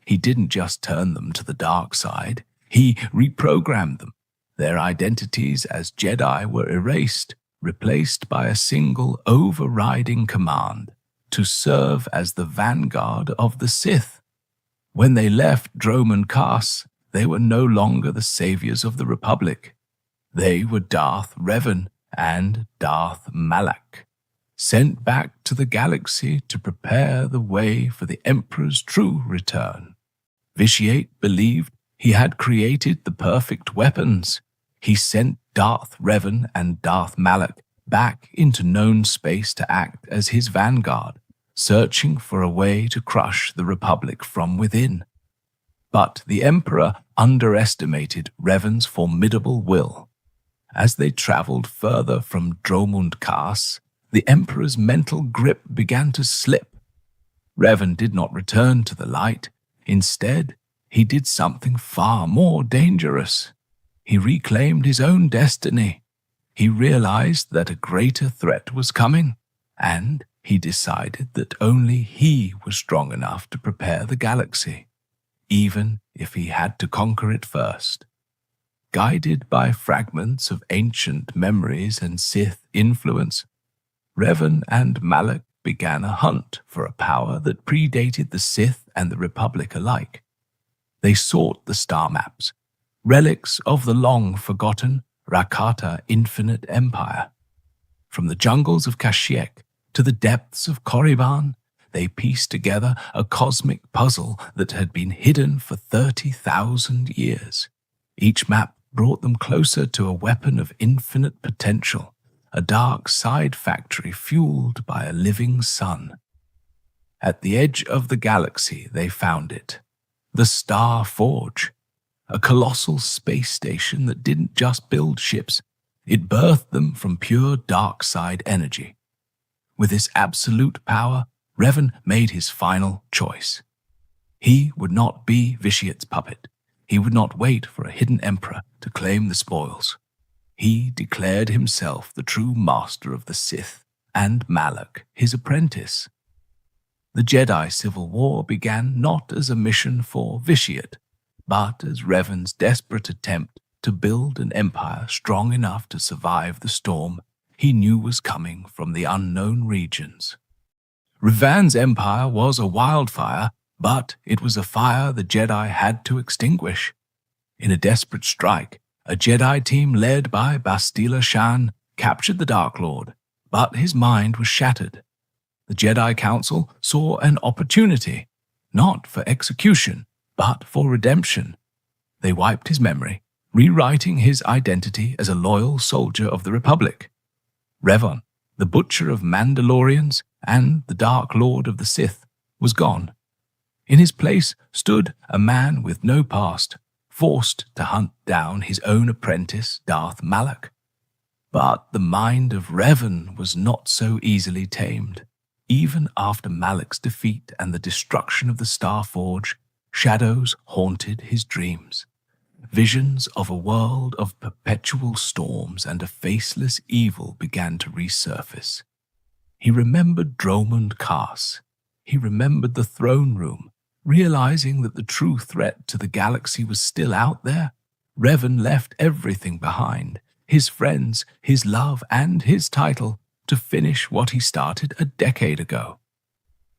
He didn't just turn them to the dark side, he reprogrammed them. Their identities as Jedi were erased, replaced by a single overriding command: to serve as the vanguard of the Sith. When they left Dromund Kaas, they were no longer the saviors of the Republic. They were Darth Revan and Darth Malak, sent back to the galaxy to prepare the way for the Emperor's true return. Vitiat believed he had created the perfect weapons. He sent Darth Revan and Darth Malak back into known space to act as his vanguard, searching for a way to crush the Republic from within. But the Emperor underestimated Revan's formidable will. As they traveled further from Dromund Kaas, the Emperor's mental grip began to slip. Revan did not return to the light. Instead, he did something far more dangerous. He reclaimed his own destiny. He realized that a greater threat was coming, and he decided that only he was strong enough to prepare the galaxy, even if he had to conquer it first. Guided by fragments of ancient memories and Sith influence, Revan and Malak began a hunt for a power that predated the Sith and the Republic alike. They sought the star maps, relics of the long-forgotten Rakata Infinite Empire. From the jungles of Kashyyyk to the depths of Korriban, they pieced together a cosmic puzzle that had been hidden for 30,000 years. Each map brought them closer to a weapon of infinite potential, a dark side factory fueled by a living sun. At the edge of the galaxy they found it, the Star Forge, a colossal space station that didn't just build ships, It birthed them from pure dark side energy. With this absolute power, Revan made his final choice. He would not be Vitiate's puppet. He would not wait for a hidden emperor to claim the spoils. He declared himself the true master of the Sith, and Malak his apprentice. The Jedi Civil War began not as a mission for Vitiate, but as Revan's desperate attempt to build an empire strong enough to survive the storm he knew was coming from the unknown regions. Revan's empire was a wildfire, but it was a fire the Jedi had to extinguish. In a desperate strike, a Jedi team led by Bastila Shan captured the Dark Lord, but his mind was shattered. The Jedi Council saw an opportunity, not for execution, but for redemption. They wiped his memory, rewriting his identity as a loyal soldier of the Republic. Revan, the butcher of Mandalorians and the Dark Lord of the Sith, was gone. In his place stood a man with no past, forced to hunt down his own apprentice, Darth Malak. But the mind of Revan was not so easily tamed. Even after Malak's defeat and the destruction of the Starforge, shadows haunted his dreams. Visions of a world of perpetual storms and a faceless evil began to resurface. He remembered Dromund Kaas. He remembered the throne room. Realizing that the true threat to the galaxy was still out there, Revan left everything behind, his friends, his love, and his title, to finish what he started a decade ago.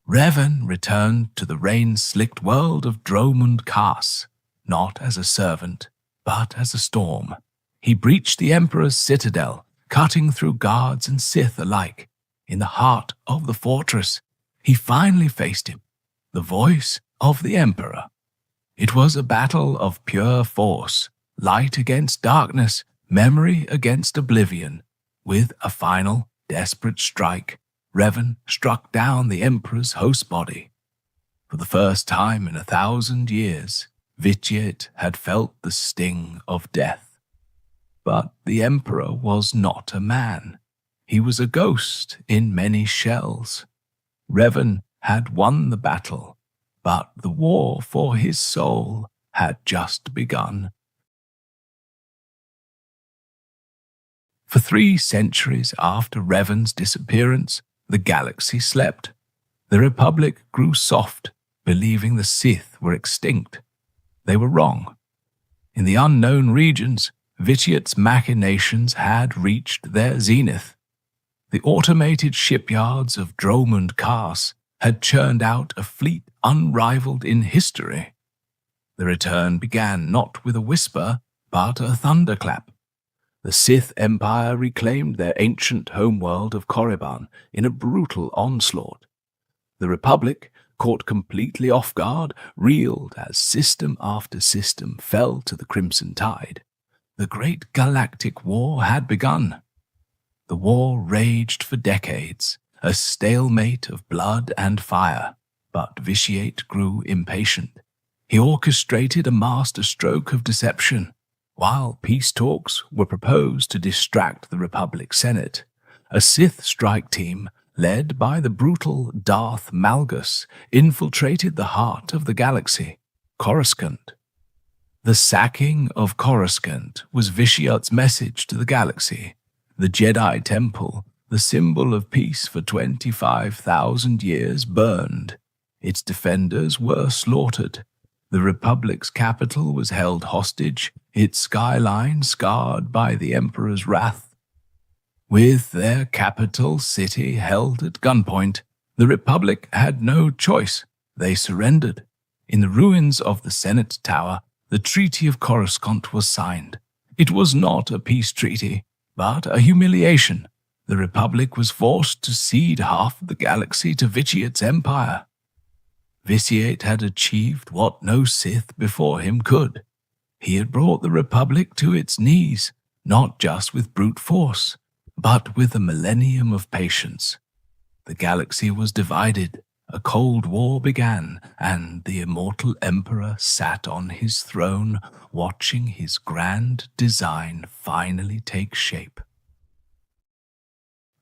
Revan returned to the rain-slicked world of Dromund Kaas, not as a servant, but as a storm. He breached the Emperor's citadel, cutting through guards and Sith alike. In the heart of the fortress, he finally faced him, the voice of the Emperor. It was a battle of pure force, light against darkness, memory against oblivion. With a final, desperate strike, Revan struck down the Emperor's host body. For the first time in 1,000 years, Vitiate had felt the sting of death. But the Emperor was not a man. He was a ghost in many shells. Revan had won the battle, but the war for his soul had just begun. For 3 centuries after Revan's disappearance, the galaxy slept. The Republic grew soft, believing the Sith were extinct. They were wrong. In the unknown regions, Vitiate's machinations had reached their zenith. The automated shipyards of Dromund Kaas had churned out a fleet unrivaled in history. The return began not with a whisper, but a thunderclap. The Sith Empire reclaimed their ancient homeworld of Korriban in a brutal onslaught. The Republic, caught completely off guard, reeled as system after system fell to the crimson tide. The great galactic war had begun. The war raged for decades, a stalemate of blood and fire, but Vitiate grew impatient. He orchestrated a master stroke of deception. While peace talks were proposed to distract the Republic Senate, a Sith strike team, led by the brutal Darth Malgus, infiltrated the heart of the galaxy, Coruscant. The sacking of Coruscant was Vitiate's message to the galaxy. The Jedi Temple, the symbol of peace for 25,000 years, burned. Its defenders were slaughtered. The Republic's capital was held hostage, its skyline scarred by the Emperor's wrath. With their capital city held at gunpoint, the Republic had no choice. They surrendered. In the ruins of the Senate Tower, the Treaty of Coruscant was signed. It was not a peace treaty, but a humiliation. The Republic was forced to cede half of the galaxy to Vitiate's empire. Vitiate had achieved what no Sith before him could. He had brought the Republic to its knees, not just with brute force, but with a millennium of patience. The galaxy was divided, a cold war began, and the immortal emperor sat on his throne, watching his grand design finally take shape.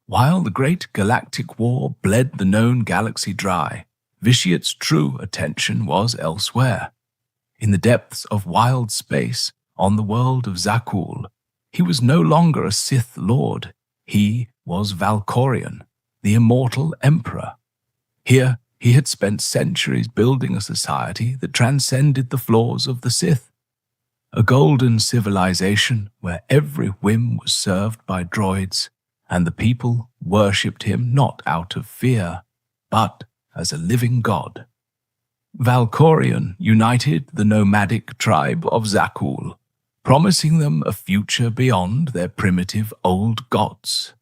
While the great galactic war bled the known galaxy dry, Vitiate's true attention was elsewhere. In the depths of wild space, on the world of Zakuul, he was no longer a Sith Lord. He was Valkorion, the immortal emperor. Here, he had spent centuries building a society that transcended the flaws of the Sith. A golden civilization where every whim was served by droids, and the people worshipped him not out of fear, but as a living god. Valkorion united the nomadic tribe of Zakuul, promising them a future beyond their primitive old gods.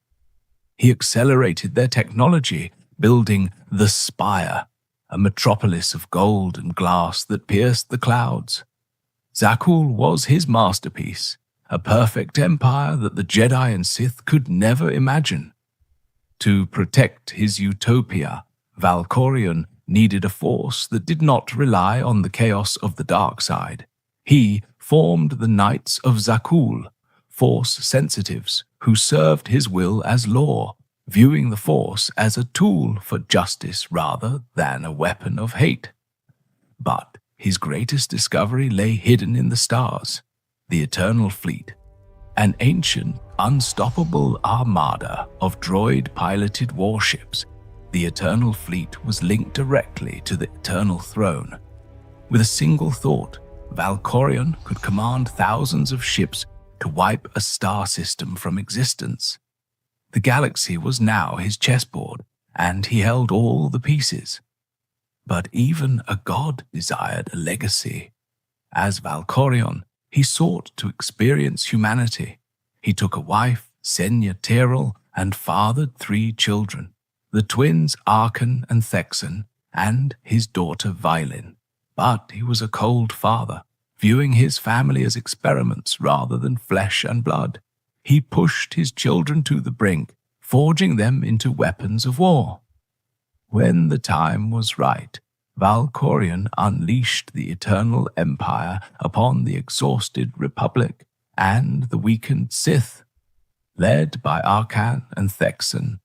He accelerated their technology, building the Spire, a metropolis of gold and glass that pierced the clouds. Zakuul was his masterpiece, a perfect empire that the Jedi and Sith could never imagine. To protect his utopia, Valkorion needed a force that did not rely on the chaos of the dark side. He formed the Knights of Zakuul, Force sensitives who served his will as law, viewing the Force as a tool for justice rather than a weapon of hate. But his greatest discovery lay hidden in the stars, the Eternal Fleet, an ancient, unstoppable armada of droid-piloted warships. The Eternal Fleet was linked directly to the Eternal Throne. With a single thought, Valkorion could command thousands of ships to wipe a star system from existence. The galaxy was now his chessboard, and he held all the pieces. But even a god desired a legacy. As Valkorion, he sought to experience humanity. He took a wife, Senya Tyrell, and fathered 3 children, the twins Arkan and Thexan, and his daughter Vylin. But he was a cold father, viewing his family as experiments rather than flesh and blood. He pushed his children to the brink, forging them into weapons of war. When the time was right, Valkorion unleashed the Eternal Empire upon the exhausted Republic and the weakened Sith. Led by Arkan and Thexan,